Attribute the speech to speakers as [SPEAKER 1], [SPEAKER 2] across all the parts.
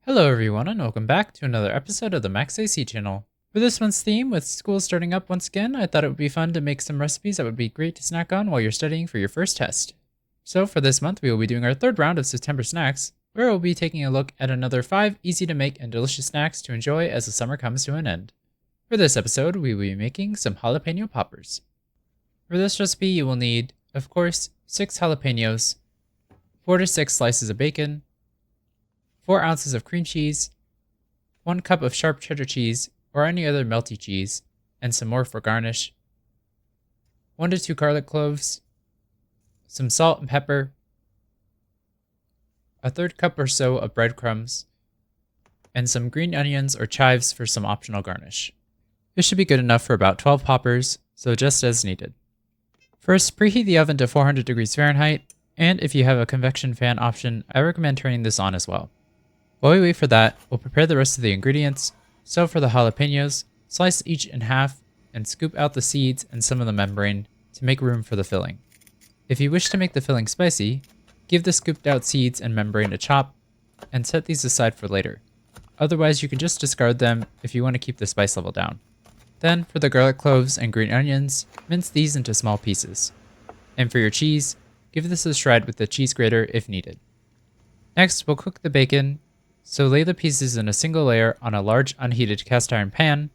[SPEAKER 1] Hello everyone and welcome back to another episode of the Max AC channel. For this month's theme, with school starting up once again, I thought it would be fun to make some recipes that would be great to snack on while you're studying for your first test. So for this month, we will be doing our third round of September snacks, where we'll be taking a look at another 5 easy to make and delicious snacks to enjoy as the summer comes to an end. For this episode, we will be making some jalapeño poppers. For this recipe, you will need, of course, 6 jalapeños, 4 to 6 slices of bacon, 4 ounces of cream cheese, 1 cup of sharp cheddar cheese or any other melty cheese, and some more for garnish, 1 to 2 garlic cloves, some salt and pepper, a third cup or so of breadcrumbs, and some green onions or chives for some optional garnish. This should be good enough for about 12 poppers, so just as needed. First, preheat the oven to 400 degrees Fahrenheit, and if you have a convection fan option, I recommend turning this on as well. While we wait for that, we'll prepare the rest of the ingredients. So for the jalapeños, slice each in half and scoop out the seeds and some of the membrane to make room for the filling. If you wish to make the filling spicy, give the scooped out seeds and membrane a chop and set these aside for later. Otherwise, you can just discard them if you want to keep the spice level down. Then for the garlic cloves and green onions, mince these into small pieces. And for your cheese, give this a shred with the cheese grater if needed. Next, we'll cook the bacon. So lay the pieces in a single layer on a large unheated cast iron pan.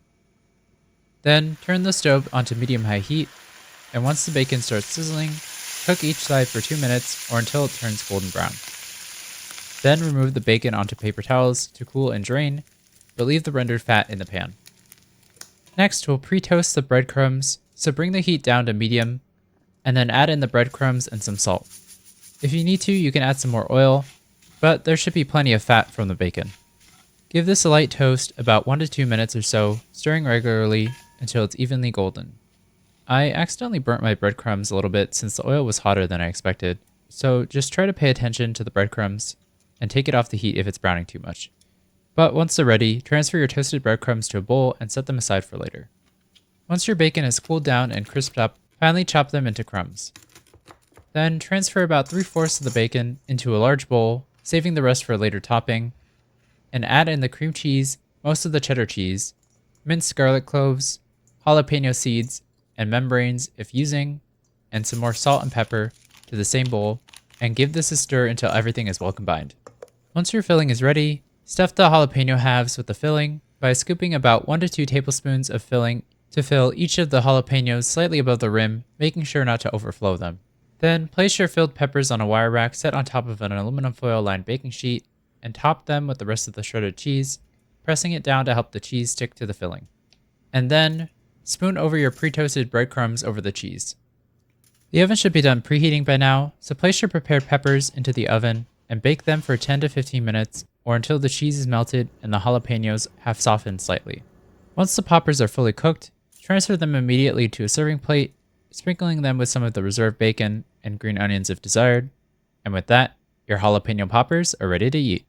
[SPEAKER 1] Then turn the stove onto medium-high heat, and once the bacon starts sizzling, cook each side for 2 minutes or until it turns golden brown. Then remove the bacon onto paper towels to cool and drain, but leave the rendered fat in the pan. Next, we'll pre-toast the breadcrumbs, so bring the heat down to medium, and then add in the breadcrumbs and some salt. If you need to, you can add some more oil, but there should be plenty of fat from the bacon. Give this a light toast about 1 to 2 minutes or so, stirring regularly until it's evenly golden. I accidentally burnt my breadcrumbs a little bit since the oil was hotter than I expected, so just try to pay attention to the breadcrumbs and take it off the heat if it's browning too much. But once they're ready, transfer your toasted breadcrumbs to a bowl and set them aside for later. Once your bacon has cooled down and crisped up, finally chop them into crumbs. Then transfer about 3/4 of the bacon into a large bowl, saving the rest for a later topping, and add in the cream cheese, most of the cheddar cheese, minced garlic cloves, jalapeno seeds, and membranes if using, and some more salt and pepper to the same bowl, and give this a stir until everything is well combined. Once your filling is ready, stuff the jalapeno halves with the filling by scooping about 1 to 2 tablespoons of filling to fill each of the jalapenos slightly above the rim, making sure not to overflow them. Then place your filled peppers on a wire rack set on top of an aluminum foil lined baking sheet and top them with the rest of the shredded cheese, pressing it down to help the cheese stick to the filling. And then spoon over your pre-toasted breadcrumbs over the cheese. The oven should be done preheating by now, so place your prepared peppers into the oven and bake them for 10 to 15 minutes or until the cheese is melted and the jalapenos have softened slightly. Once the poppers are fully cooked, transfer them immediately to a serving plate, sprinkling them with some of the reserved bacon and green onions if desired. And with that, your jalapeño poppers are ready to eat.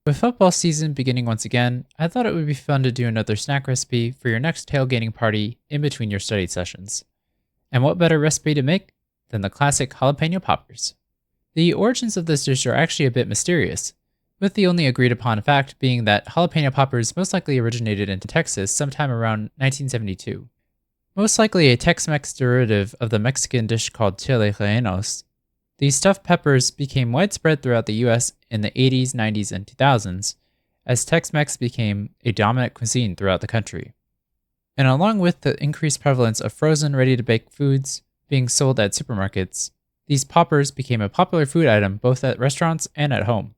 [SPEAKER 1] With football season beginning once again, I thought it would be fun to do another snack recipe for your next tailgating party in between your study sessions. And what better recipe to make than the classic jalapeño poppers? The origins of this dish are actually a bit mysterious, with the only agreed upon fact being that jalapeno poppers most likely originated in Texas sometime around 1972. Most likely a Tex-Mex derivative of the Mexican dish called jalapeños. These stuffed peppers became widespread throughout the US in the 80s, 90s, and 2000s, as Tex-Mex became a dominant cuisine throughout the country. And along with the increased prevalence of frozen, ready-to-bake foods being sold at supermarkets, these poppers became a popular food item both at restaurants and at home.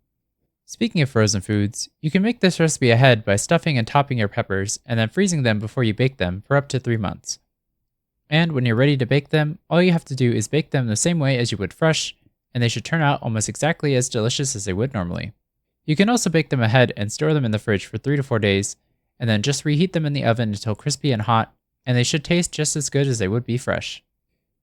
[SPEAKER 1] Speaking of frozen foods, you can make this recipe ahead by stuffing and topping your peppers and then freezing them before you bake them for up to 3 months. And when you're ready to bake them, all you have to do is bake them the same way as you would fresh, and they should turn out almost exactly as delicious as they would normally. You can also bake them ahead and store them in the fridge for 3 to 4 days, and then just reheat them in the oven until crispy and hot, and they should taste just as good as they would be fresh.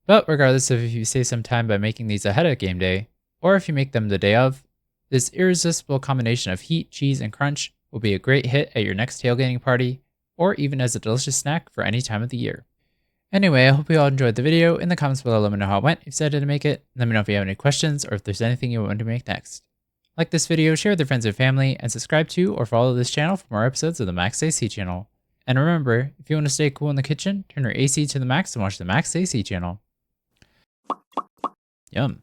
[SPEAKER 1] But regardless of if you save some time by making these ahead of game day, or if you make them the day of, this irresistible combination of heat, cheese, and crunch will be a great hit at your next tailgating party, or even as a delicious snack for any time of the year. Anyway, I hope you all enjoyed the video. In the comments below, let me know how it went, if you decided to make it. Let me know if you have any questions, or if there's anything you want to make next. Like this video, share with your friends and family, and subscribe to or follow this channel for more episodes of the Max AC channel. And remember, if you want to stay cool in the kitchen, turn your AC to the max and watch the Max AC channel. Yum.